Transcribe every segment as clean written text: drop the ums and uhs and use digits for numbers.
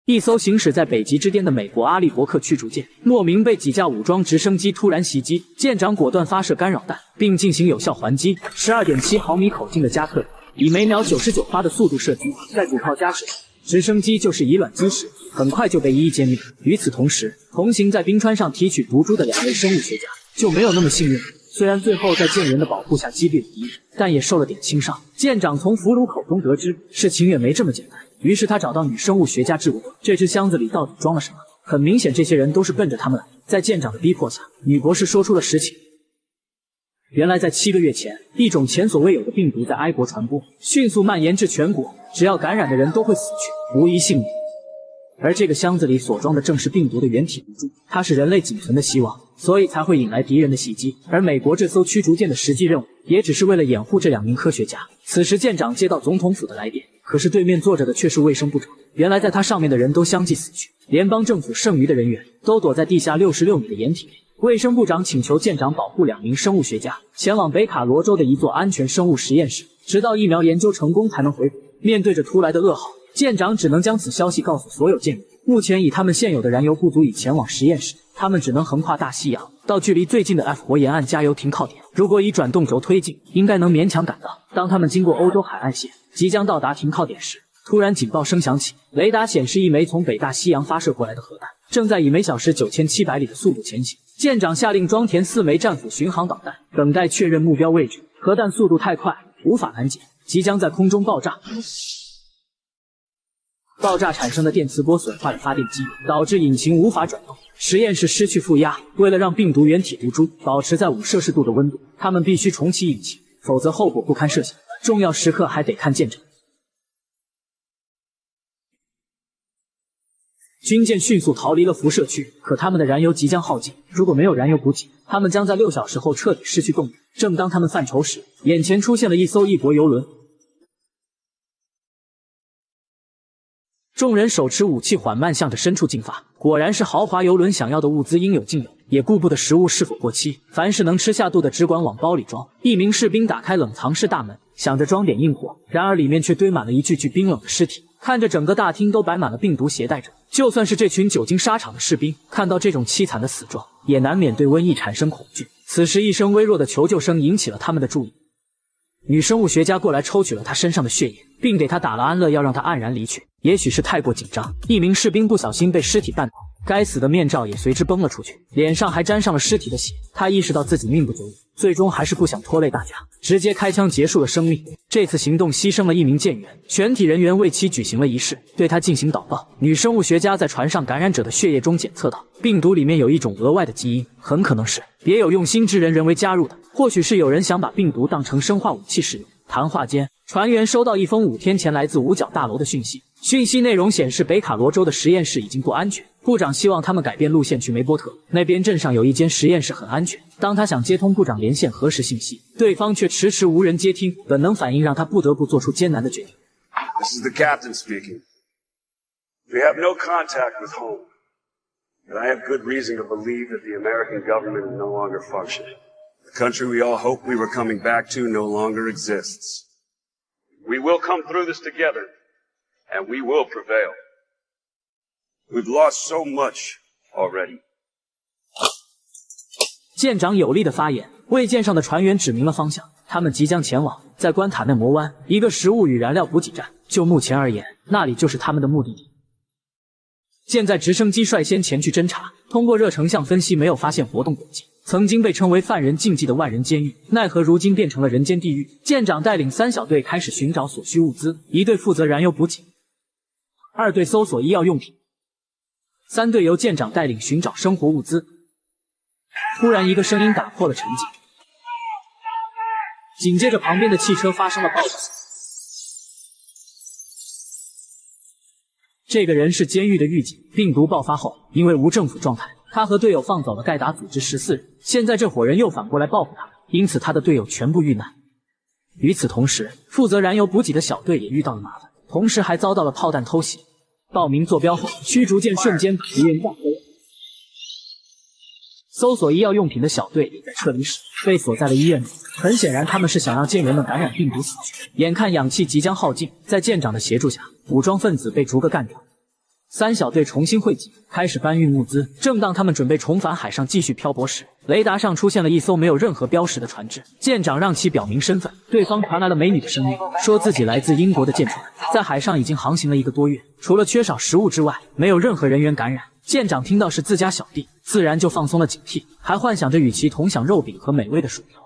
一艘行驶在北极之巅的美国阿利伯克驱逐舰莫名被几架武装直升机突然袭击，舰长果断发射干扰弹，并进行有效还击。12.7毫米口径的加特林以每秒99发的速度射击，在主炮加持下，直升机就是以卵击石，很快就被一一歼灭。与此同时，同行在冰川上提取毒株的2位生物学家就没有那么幸运了。虽然最后在舰员的保护下击毙了敌人，但也受了点轻伤。舰长从俘虏口中得知，事情远没这么简单。于是他找到女生物学家质问，这只箱子里到底装了什么？很明显，这些人都是奔着他们来。在舰长的逼迫下，女博士说出了实情。原来在7个月前，一种前所未有的病毒在埃国传播，迅速蔓延至全国，只要感染的人都会死去，无一幸免。而这个箱子里所装的正是病毒的原体毒株，它是人类仅存的希望，所以才会引来敌人的袭击。而美国这艘驱逐舰的实际任务，也只是为了掩护这2名科学家。此时舰长接到总统府的来电，可是对面坐着的却是卫生部长。原来在他上面的人都相继死去，联邦政府剩余的人员都躲在地下66米的掩体内。卫生部长请求舰长保护2名生物学家，前往北卡罗州的一座安全生物实验室，直到疫苗研究成功才能回国。面对着突来的噩耗，舰长只能将此消息告诉所有舰员。目前以他们现有的燃油不足以前往实验室，他们只能横跨大西洋，到距离最近的 F 国沿岸加油停靠点。如果以转动轴推进，应该能勉强赶到。当他们经过欧洲海岸线，即将到达停靠点时，突然警报声响起，雷达显示一枚从北大西洋发射过来的核弹正在以每小时9700里的速度前行。舰长下令装填4枚战斧巡航导弹，等待确认目标位置。核弹速度太快，无法拦截，即将在空中爆炸。爆炸产生的电磁波损坏了发电机，导致引擎无法转动，实验室失去负压。为了让病毒原体毒株保持在5摄氏度的温度，他们必须重启引擎，否则后果不堪设想。重要时刻还得看舰长。军舰迅速逃离了辐射区，可他们的燃油即将耗尽，如果没有燃油补给，他们将在6小时后彻底失去动力。正当他们犯愁时，眼前出现了一艘异国游轮。众人手持武器缓慢向着深处进发，果然是豪华游轮，想要的物资应有尽有，也顾不得食物是否过期，凡是能吃下肚的只管往包里装。一名士兵打开冷藏室大门，想着装点硬货，然而里面却堆满了一具具冰冷的尸体，看着整个大厅都摆满了病毒携带者。就算是这群久经沙场的士兵，看到这种凄惨的死状，也难免对瘟疫产生恐惧。此时一声微弱的求救声引起了他们的注意，女生物学家过来抽取了他身上的血液，并给他打了安乐药，让他黯然离去。也许是太过紧张，一名士兵不小心被尸体绊倒，该死的面罩也随之崩了出去，脸上还沾上了尸体的血。他意识到自己命不久矣，最终还是不想拖累大家，直接开枪结束了生命。这次行动牺牲了1名舰员，全体人员为其举行了仪式，对他进行祷告。女生物学家在船上感染者的血液中检测到，病毒里面有一种额外的基因，很可能是别有用心之人人为加入的，或许是有人想把病毒当成生化武器使用。谈话间，船员收到一封5天前来自五角大楼的讯息，讯息内容显示北卡罗州的实验室已经不安全，部长希望他们改变路线去梅波特，那边镇上有一间实验室很安全。当他想接通部长连线核实信息，对方却迟迟无人接听，本能反应让他不得不做出艰难的决定。 This is the captain speaking. We have no contact with home, and I have good reason to believe that the American government is no longer functioning. The country we all hoped we were coming back to no longer exists. We will come through this together, and we will prevail. We've lost so much already. 舰长有力的发言，为舰上的船员指明了方向，他们即将前往在关塔内摩湾一个食物与燃料补给站。就目前而言，那里就是他们的目的地。舰载直升机率先前去侦查，通过热成像分析没有发现活动轨迹。曾经被称为犯人禁忌的万人监狱，奈何如今变成了人间地狱。舰长带领3小队开始寻找所需物资，一队负责燃油补给，2队搜索医药用品，3队由舰长带领寻找生活物资。突然，一个声音打破了沉寂，紧接着旁边的汽车发生了爆炸。这个人是监狱的狱警，病毒爆发后，因为无政府状态，他和队友放走了盖达组织14人。现在这伙人又反过来报复他们，因此他的队友全部遇难。与此同时，负责燃油补给的小队也遇到了麻烦，同时还遭到了炮弹偷袭。报名坐标后，驱逐舰瞬间把敌人炸飞。搜索医药用品的小队也在撤离时被锁在了医院里。很显然，他们是想让舰员们感染病毒死去。眼看氧气即将耗尽，在舰长的协助下，武装分子被逐个干掉。三小队重新汇集，开始搬运物资。正当他们准备重返海上继续漂泊时，雷达上出现了一艘没有任何标识的船只。舰长让其表明身份，对方传来了美女的声音，说自己来自英国的舰船，在海上已经航行了1个多月，除了缺少食物之外，没有任何人员感染。舰长听到是自家小弟，自然就放松了警惕，还幻想着与其同享肉饼和美味的薯条。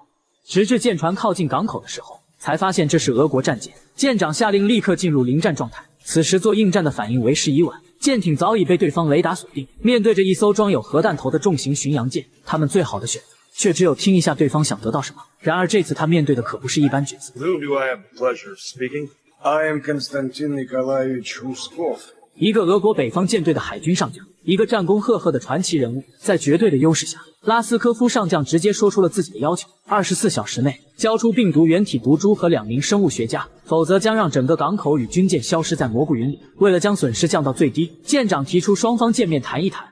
直至舰船靠近港口的时候，才发现这是俄国战舰。舰长下令立刻进入临战状态。此时做应战的反应为时已晚，舰艇早已被对方雷达锁定。面对着一艘装有核弹头的重型巡洋舰，他们最好的选择却只有听一下对方想得到什么。然而这次他面对的可不是一般角色。 Whom do I have the pleasure of speaking? I am Konstantin Nikolaevich Ruskov. 一个俄国北方舰队的海军上将，一个战功赫赫的传奇人物。在绝对的优势下，拉斯科夫上将直接说出了自己的要求：24小时内交出病毒原体毒株和2名生物学家，否则将让整个港口与军舰消失在蘑菇云里。为了将损失降到最低，舰长提出双方见面谈一谈。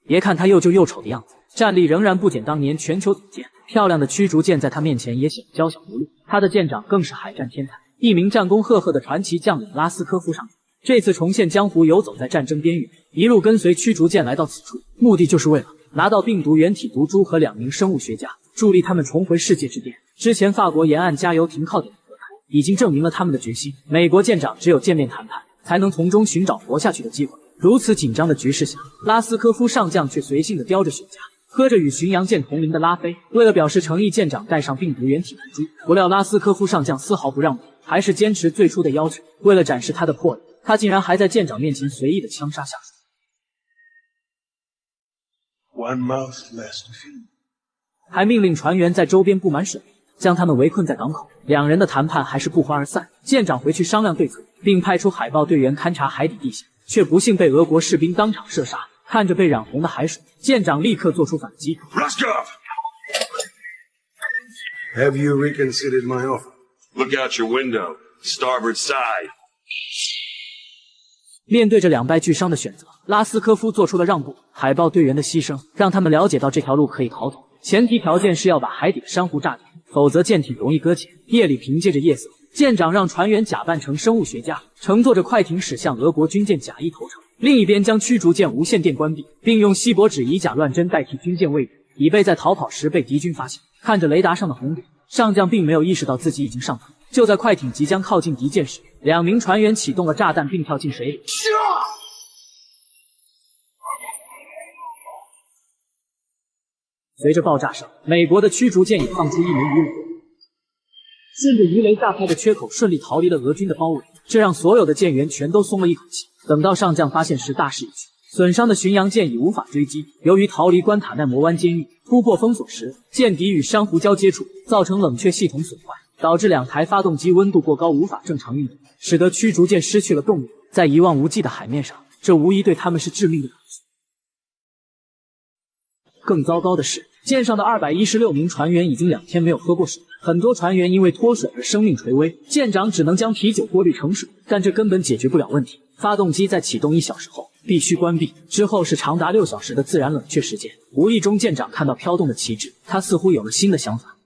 别看他又旧又丑的样子，战力仍然不减当年全球总舰。漂亮的驱逐舰在他面前也显得娇小无力。他的舰长更是海战天才，一名战功赫赫的传奇将领拉斯科夫上将。 这次重现江湖，游走在战争边缘，一路跟随驱逐舰来到此处，目的就是为了拿到病毒原体毒株和2名生物学家，助力他们重回世界之巅。之前法国沿岸加油停靠点的和谈，已经证明了他们的决心。美国舰长只有见面谈判，才能从中寻找活下去的机会。如此紧张的局势下，拉斯科夫上将却随性地叼着雪茄，喝着与巡洋舰同龄的拉菲。为了表示诚意，舰长带上病毒原体毒株。不料拉斯科夫上将丝毫不让步，还是坚持最初的要求。为了展示他的魄力， 他竟然还在舰长面前随意的枪杀下属。One mouth less to feed. 还命令船员在周边布满水雷，将他们围困在港口。两人的谈判还是不欢而散。舰长回去商量对策，并派出海豹队员勘察海底地形，却不幸被俄国士兵当场射杀。看着被染红的海水，舰长立刻做出反击。Ruskov! Have you reconsidered my offer? Look out your window. Starboard side. 面对着2败俱伤的选择，拉斯科夫做出了让步。海豹队员的牺牲让他们了解到这条路可以逃走，前提条件是要把海底的珊瑚炸掉，否则舰艇容易搁浅。夜里凭借着夜色，舰长让船员假扮成生物学家，乘坐着快艇驶向俄国军舰，假意投诚。另一边将驱逐舰无线电关闭，并用锡箔纸以假乱真代替军舰位置，以备在逃跑时被敌军发现。看着雷达上的红点，上将并没有意识到自己已经上船。就在快艇即将靠近敌舰时，2名船员启动了炸弹，并跳进水里。随着爆炸声，美国的驱逐舰也放出1枚鱼雷，顺着鱼雷炸开的缺口顺利逃离了俄军的包围，这让所有的舰员全都松了一口气。等到上将发现时，大势已去，损伤的巡洋舰已无法追击。由于逃离关塔奈摩湾监狱，突破封锁时，舰底与珊瑚礁接触，造成冷却系统损坏，导致2台发动机温度过高，无法正常运动，使得驱逐舰失去了动力。在一望无际的海面上，这无疑对他们是致命的打击。更糟糕的是，舰上的216名船员已经2天没有喝过水，很多船员因为脱水而生命垂危。舰长只能将啤酒过滤成水，但这根本解决不了问题。发动机在启动1小时后必须关闭，之后是长达6小时的自然冷却时间。无意中，舰长看到飘动的旗帜，他似乎有了新的想法。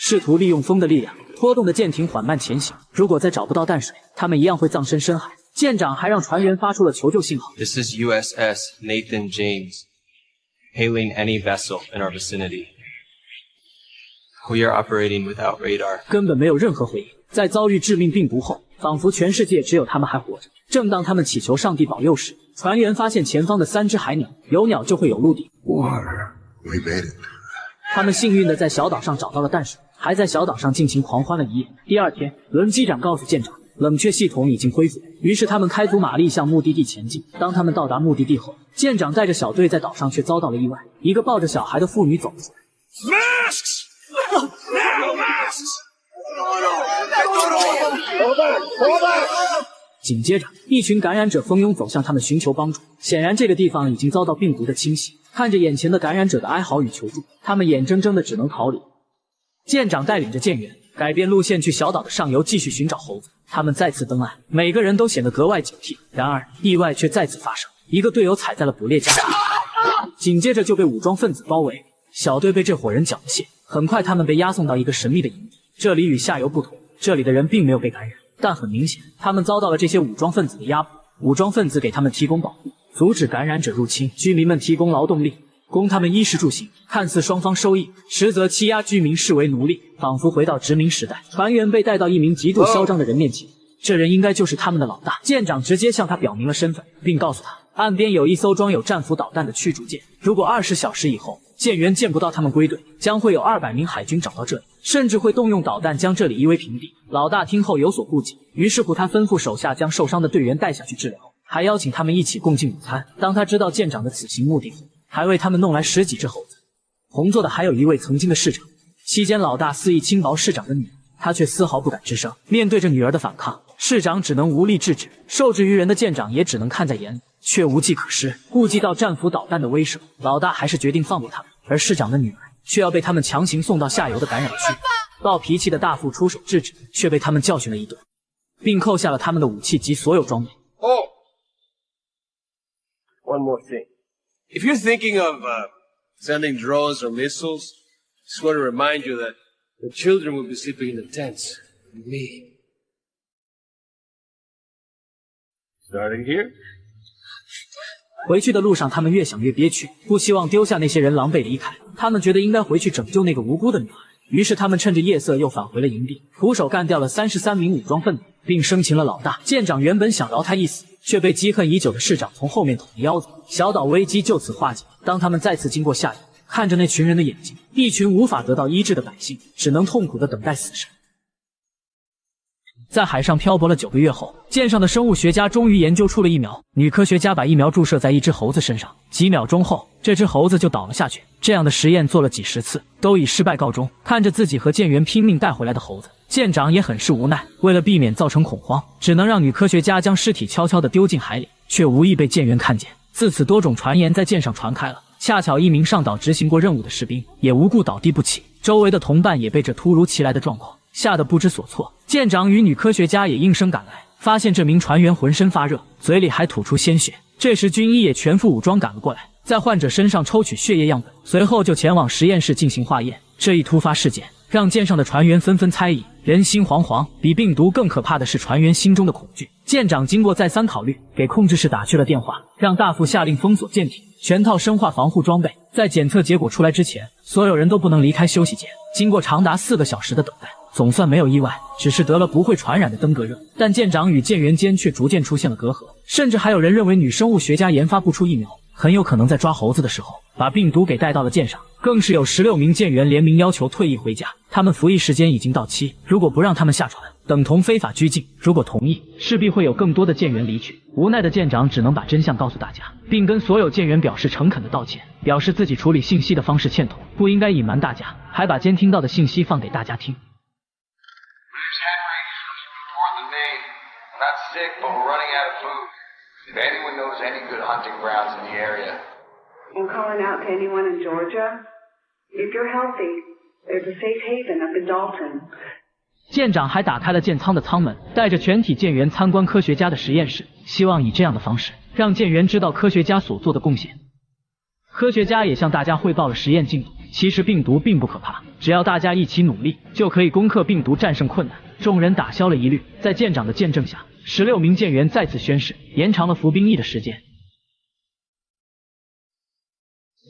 试图利用风的力量拖动的舰艇缓慢前行。如果再找不到淡水，他们一样会葬身深海。舰长还让船员发出了求救信号。This is USS Nathan James, hailing any vessel in our vicinity. We are operating without radar. 根本没有任何回应。在遭遇致命病毒后，仿佛全世界只有他们还活着。正当他们祈求上帝保佑时，船员发现前方的3只海鸟，有鸟就会有陆地。Water. We made it. 他们幸运地在小岛上找到了淡水，还在小岛上尽情狂欢了一夜。第2天，轮机长告诉舰长，冷却系统已经恢复，于是他们开足马力向目的地前进。当他们到达目的地后，舰长带着小队在岛上却遭到了意外，一个抱着小孩的妇女走了出来。Masks! No masks! 紧接着，一群感染者蜂拥走向他们寻求帮助。显然，这个地方已经遭到病毒的侵袭。看着眼前的感染者的哀嚎与求助，他们眼睁睁的只能逃离。舰长带领着舰员改变路线去小岛的上游继续寻找猴子。他们再次登岸，每个人都显得格外警惕。然而意外却再次发生，一个队友踩在了捕猎夹上，紧接着就被武装分子包围。小队被这伙人缴了械，很快他们被押送到一个神秘的营地。这里与下游不同，这里的人并没有被感染，但很明显，他们遭到了这些武装分子的压迫。武装分子给他们提供保护，阻止感染者入侵，居民们提供劳动力，供他们衣食住行。看似双方收益，实则欺压居民视为奴隶，仿佛回到殖民时代。船员被带到一名极度嚣张的人面前，这人应该就是他们的老大。舰长直接向他表明了身份，并告诉他岸边有一艘装有战斧导弹的驱逐舰，如果20小时以后舰员见不到他们归队，将会有200名海军找到这里，甚至会动用导弹将这里夷为平地。老大听后有所顾忌，于是乎他吩咐手下将受伤的队员带下去治疗，还邀请他们一起共进午餐。当他知道舰长的此行目的后，还为他们弄来10几只猴子。同座的还有一位曾经的市长，期间老大肆意轻薄市长的女儿，他却丝毫不敢吱声。面对着女儿的反抗，市长只能无力制止，受制于人的舰长也只能看在眼里，却无计可施。顾及到战斧导弹的威慑，老大还是决定放过他们，而市长的女儿却要被他们强行送到下游的感染区。暴脾气的大副出手制止，却被他们教训了一顿，并扣下了他们的武器及所有装备。One more thing. If you're thinking of sending drones or missiles, just want to remind you that the children will be sleeping in the tents with me. Starting here. 回去的路上，他们越想越憋屈，不希望丢下那些人狼狈离开。他们觉得应该回去拯救那个无辜的女孩，于是他们趁着夜色又返回了营地，徒手干掉了33名武装分子，并生擒了老大。舰长原本想饶他一死，却被积恨已久的市长从后面捅了腰子，小岛危机就此化解。当他们再次经过下游，看着那群人的眼睛，一群无法得到医治的百姓，只能痛苦地等待死神。在海上漂泊了9个月后，舰上的生物学家终于研究出了疫苗。女科学家把疫苗注射在一只猴子身上，几秒钟后，这只猴子就倒了下去。这样的实验做了几10次，都以失败告终。看着自己和舰员拼命带回来的猴子，舰长也很是无奈。为了避免造成恐慌，只能让女科学家将尸体悄悄地丢进海里，却无意被舰员看见。自此，多种传言在舰上传开了。恰巧一名上岛执行过任务的士兵也无故倒地不起，周围的同伴也被这突如其来的状况吓得不知所措。舰长与女科学家也应声赶来，发现这名船员浑身发热，嘴里还吐出鲜血。这时军医也全副武装赶了过来，在患者身上抽取血液样本，随后就前往实验室进行化验。这一突发事件让舰上的船员纷纷猜疑，人心惶惶。比病毒更可怕的是船员心中的恐惧。舰长经过再三考虑，给控制室打去了电话，让大副下令封锁舰艇，全套生化防护装备。在检测结果出来之前，所有人都不能离开休息间。经过长达4个小时的等待，总算没有意外，只是得了不会传染的登革热。但舰长与舰员间却逐渐出现了隔阂，甚至还有人认为女生物学家研发不出疫苗，很有可能在抓猴子的时候把病毒给带到了舰上。更是有16名舰员联名要求退役回家，他们服役时间已经到期，如果不让他们下船，等同非法拘禁；如果同意，势必会有更多的舰员离去。无奈的舰长只能把真相告诉大家，并跟所有舰员表示诚恳的道歉，表示自己处理信息的方式欠妥，不应该隐瞒大家，还把监听到的信息放给大家听。I'm calling out to anyone in Georgia. If you're healthy, there's a safe haven up in Dalton. 舰长还打开了舰舱的舱门，带着全体舰员参观科学家的实验室，希望以这样的方式让舰员知道科学家所做的贡献。科学家也向大家汇报了实验进度。其实病毒并不可怕，只要大家一起努力，就可以攻克病毒，战胜困难。众人打消了疑虑，在舰长的见证下，16名舰员再次宣誓，延长了服兵役的时间。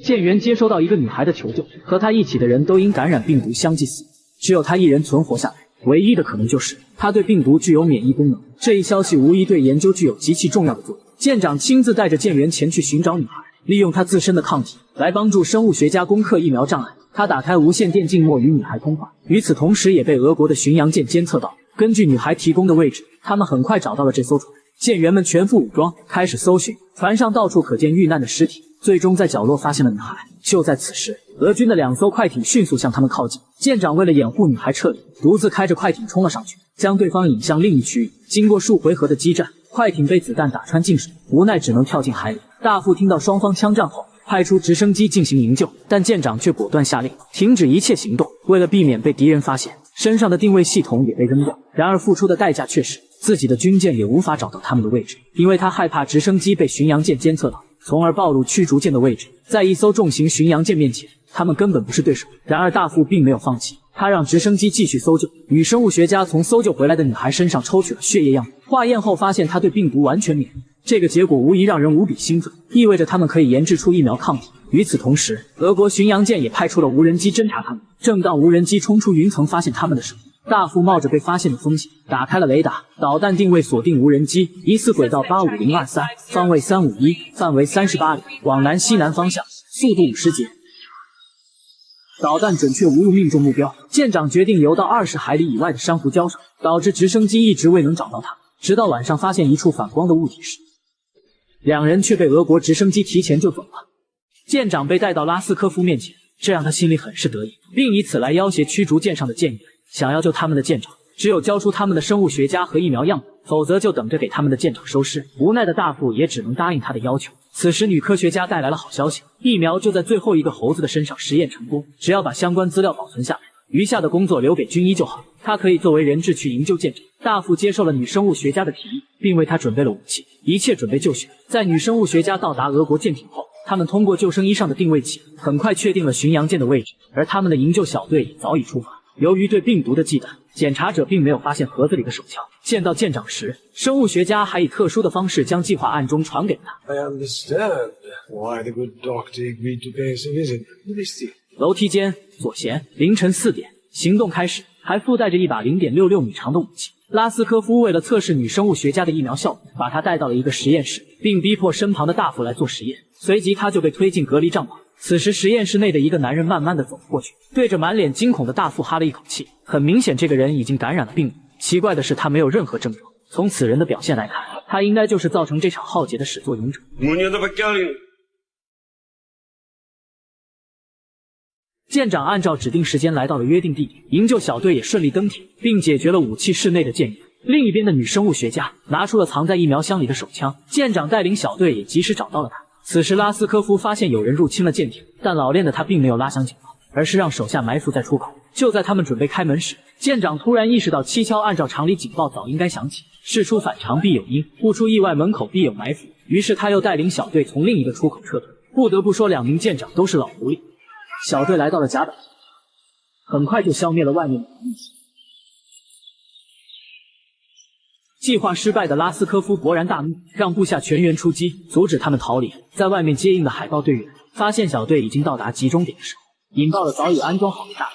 舰员接收到一个女孩的求救，和她一起的人都因感染病毒相继死，只有她一人存活下来。唯一的可能就是她对病毒具有免疫功能。这一消息无疑对研究具有极其重要的作用。舰长亲自带着舰员前去寻找女孩，利用她自身的抗体来帮助生物学家攻克疫苗障碍。他打开无线电静默与女孩通话，与此同时也被俄国的巡洋舰监测到。根据女孩提供的位置，他们很快找到了这艘船。舰员们全副武装，开始搜寻。船上到处可见遇难的尸体，最终在角落发现了女孩。就在此时，俄军的2艘快艇迅速向他们靠近。舰长为了掩护女孩撤离，独自开着快艇冲了上去，将对方引向另一区域。经过数回合的激战，快艇被子弹打穿进水，无奈只能跳进海里。大副听到双方枪战后，派出直升机进行营救，但舰长却果断下令停止一切行动。为了避免被敌人发现，身上的定位系统也被扔掉。然而付出的代价却是自己的军舰也无法找到他们的位置，因为他害怕直升机被巡洋舰监测到，从而暴露驱逐舰的位置。在一艘重型巡洋舰面前，他们根本不是对手。然而大副并没有放弃，他让直升机继续搜救。女生物学家从搜救回来的女孩身上抽取了血液样本，化验后发现她对病毒完全免疫。这个结果无疑让人无比兴奋，意味着他们可以研制出疫苗抗体。与此同时，俄国巡洋舰也派出了无人机侦察他们。正当无人机冲出云层发现他们的时候，大副冒着被发现的风险，打开了雷达，导弹定位锁定无人机，疑似轨道85023，方位351，范围38里，往南西南方向，速度50节。导弹准确无误命中目标，舰长决定游到20海里以外的珊瑚礁上，导致直升机一直未能找到它，直到晚上发现一处反光的物体时，两人却被俄国直升机提前就走了。舰长被带到拉斯科夫面前，这让他心里很是得意，并以此来要挟驱逐舰上的舰员。想要救他们的舰长，只有交出他们的生物学家和疫苗样本，否则就等着给他们的舰长收尸。无奈的大副也只能答应他的要求。此时女科学家带来了好消息，疫苗就在最后一个猴子的身上实验成功，只要把相关资料保存下来，余下的工作留给军医就好，他可以作为人质去营救舰长。大副接受了女生物学家的提议，并为他准备了武器，一切准备就绪。在女生物学家到达俄国舰艇后，他们通过救生衣上的定位器，很快确定了巡洋舰的位置，而他们的营救小队也早已出发。由于对病毒的忌惮，检查者并没有发现盒子里的手枪。见到舰长时，生物学家还以特殊的方式将计划暗中传给了他。 I understand why the good doctor agreed to pay us a visit. Let me see. 楼梯间，左舷，凌晨4点，行动开始，还附带着一把0.66米长的武器。拉斯科夫为了测试女生物学家的疫苗效果，把她带到了一个实验室，并逼迫身旁的大副来做实验。随即他就被推进隔离帐篷。此时实验室内的一个男人慢慢的走了过去，对着满脸惊恐的大副哈了一口气。很明显这个人已经感染了病毒，奇怪的是他没有任何症状。从此人的表现来看，他应该就是造成这场浩劫的始作俑者。舰长按照指定时间来到了约定地点，营救小队也顺利登艇，并解决了武器室内的舰员。另一边的女生物学家拿出了藏在疫苗箱里的手枪，舰长带领小队也及时找到了他。此时拉斯科夫发现有人入侵了舰艇，但老练的他并没有拉响警报，而是让手下埋伏在出口。就在他们准备开门时，舰长突然意识到蹊跷，按照常理警报早应该响起，事出反常必有因，不出意外门口必有埋伏。于是他又带领小队从另一个出口撤退。不得不说2名舰长都是老狐狸。小队来到了甲板，很快就消灭了外面的敌机。计划失败的拉斯科夫勃然大怒，让部下全员出击，阻止他们逃离。在外面接应的海豹队员发现小队已经到达集中点的时候，引爆了早已安装好的大雷。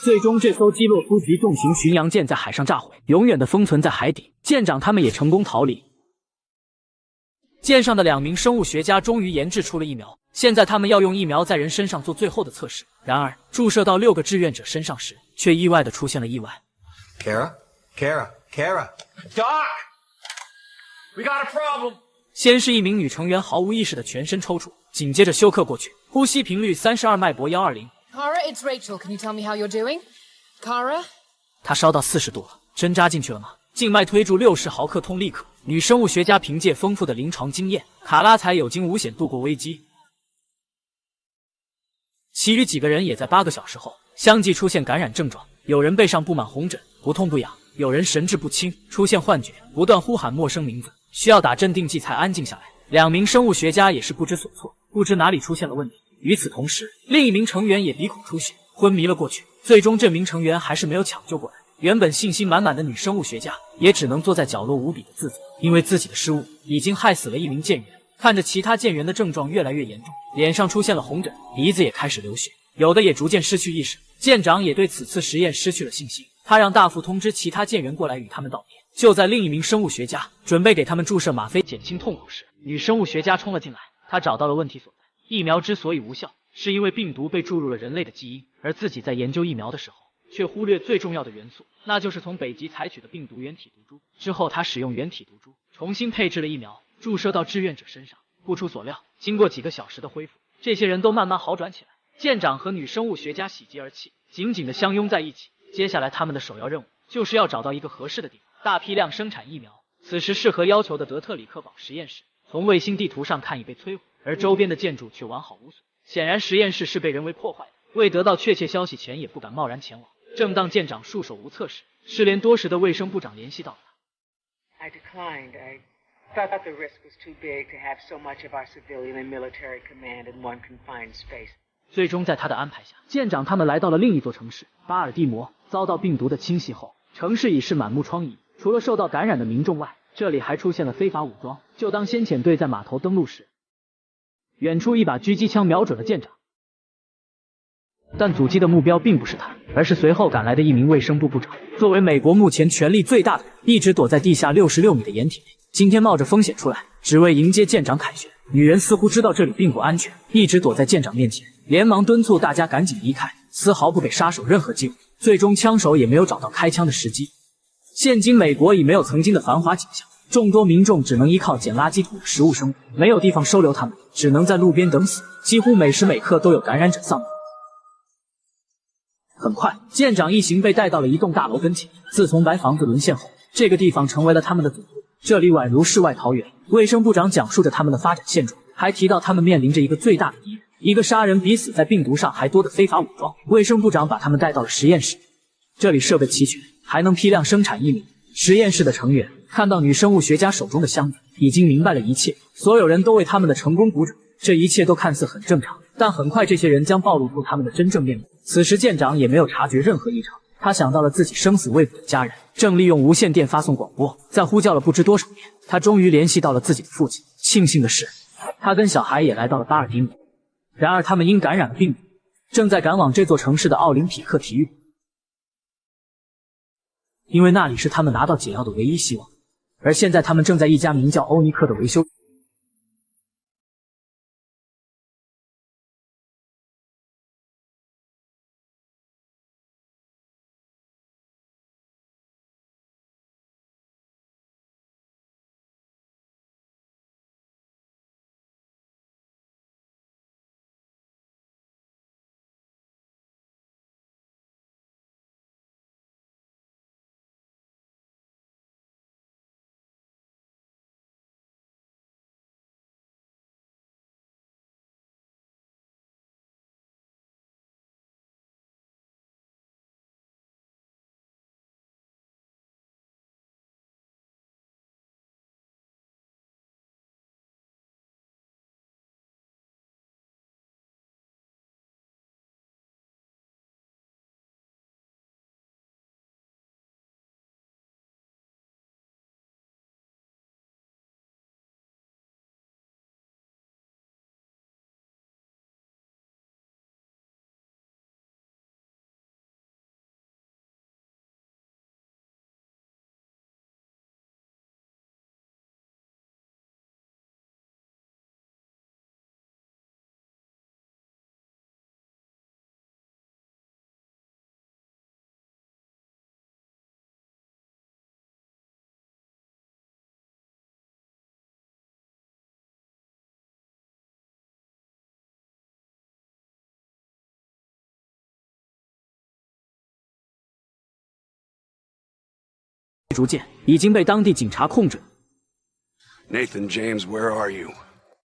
最终，这艘基洛夫级重型巡洋舰在海上炸毁，永远的封存在海底。舰长他们也成功逃离。舰上的2名生物学家终于研制出了疫苗，现在他们要用疫苗在人身上做最后的测试。然而，注射到6个志愿者身上时，却意外的出现了意外。Kara? Doc! We got a problem! 先是一名女成员毫无意识的全身抽搐，紧接着休克过去，呼吸频率32，脉搏120。Kara, it's Rachel. Can you tell me how you're doing? Kara? 她烧到40度了，针扎进去了吗？静脉推注60毫克通力可。女生物学家凭借丰富的临床经验，卡拉才有惊无险度过危机。其余几个人也在8个小时后相继出现感染症状，有人背上布满红疹，不痛不痒；有人神志不清，出现幻觉，不断呼喊陌生名字，需要打镇定剂才安静下来。2名生物学家也是不知所措，不知哪里出现了问题。与此同时，另一名成员也鼻孔出血，昏迷了过去。最终，这名成员还是没有抢救过来。原本信心满满的女生物学家也只能坐在角落无比的自责，因为自己的失误已经害死了1名舰员。看着其他舰员的症状越来越严重，脸上出现了红疹，鼻子也开始流血，有的也逐渐失去意识。舰长也对此次实验失去了信心，他让大副通知其他舰员过来与他们道别。就在另一名生物学家准备给他们注射吗啡减轻痛苦时，女生物学家冲了进来，她找到了问题所在。疫苗之所以无效，是因为病毒被注入了人类的基因，而自己在研究疫苗的时候却忽略最重要的元素，那就是从北极采取的病毒原体毒株。之后他使用原体毒株重新配置了疫苗，注射到志愿者身上。不出所料，经过几个小时的恢复，这些人都慢慢好转起来。舰长和女生物学家喜极而泣，紧紧地相拥在一起。接下来他们的首要任务就是要找到一个合适的地方，大批量生产疫苗。此时适合要求的德特里克堡实验室从卫星地图上看已被摧毁，而周边的建筑却完好无损。显然实验室是被人为破坏的。未得到确切消息前也不敢贸然前往。正当舰长束手无策时，失联多时的卫生部长联系到了他。 I declined. I thought the risk was too big to have so much of our civilian and military command in one confined space. 最终在他的安排下，舰长他们来到了另一座城市巴尔的摩。遭到病毒的侵袭后，城市已是满目疮痍，除了受到感染的民众外，这里还出现了非法武装。就当先遣队在码头登陆时，远处一把狙击枪瞄准了舰长，但阻击的目标并不是他，而是随后赶来的一名卫生部部长。作为美国目前权力最大的人，一直躲在地下66米的掩体内，今天冒着风险出来，只为迎接舰长凯旋。女人似乎知道这里并不安全，一直躲在舰长面前，连忙敦促大家赶紧离开，丝毫不给杀手任何机会。最终枪手也没有找到开枪的时机。现今美国已没有曾经的繁华景象，众多民众只能依靠捡垃圾桶的食物生活，没有地方收留他们，只能在路边等死，几乎每时每刻都有感染者丧命。很快，舰长一行被带到了一栋大楼跟前。自从白房子沦陷后，这个地方成为了他们的总部，这里宛如世外桃源。卫生部长讲述着他们的发展现状，还提到他们面临着一个最大的敌人，一个杀人比死在病毒上还多的非法武装。卫生部长把他们带到了实验室，这里设备齐全，还能批量生产1米。实验室的成员看到女生物学家手中的箱子，已经明白了一切。所有人都为他们的成功鼓掌，这一切都看似很正常，但很快这些人将暴露出他们的真正面目。此时舰长也没有察觉任何异常，他想到了自己生死未卜的家人，正利用无线电发送广播，在呼叫了不知多少遍，他终于联系到了自己的父亲。庆幸的是，他跟小孩也来到了巴尔的摩。然而他们因感染了病毒，正在赶往这座城市的奥林匹克体育馆，因为那里是他们拿到解药的唯一希望。而现在他们正在一家名叫欧尼克的维修逐渐已经被当地警察控制。 Nathan James, where are you?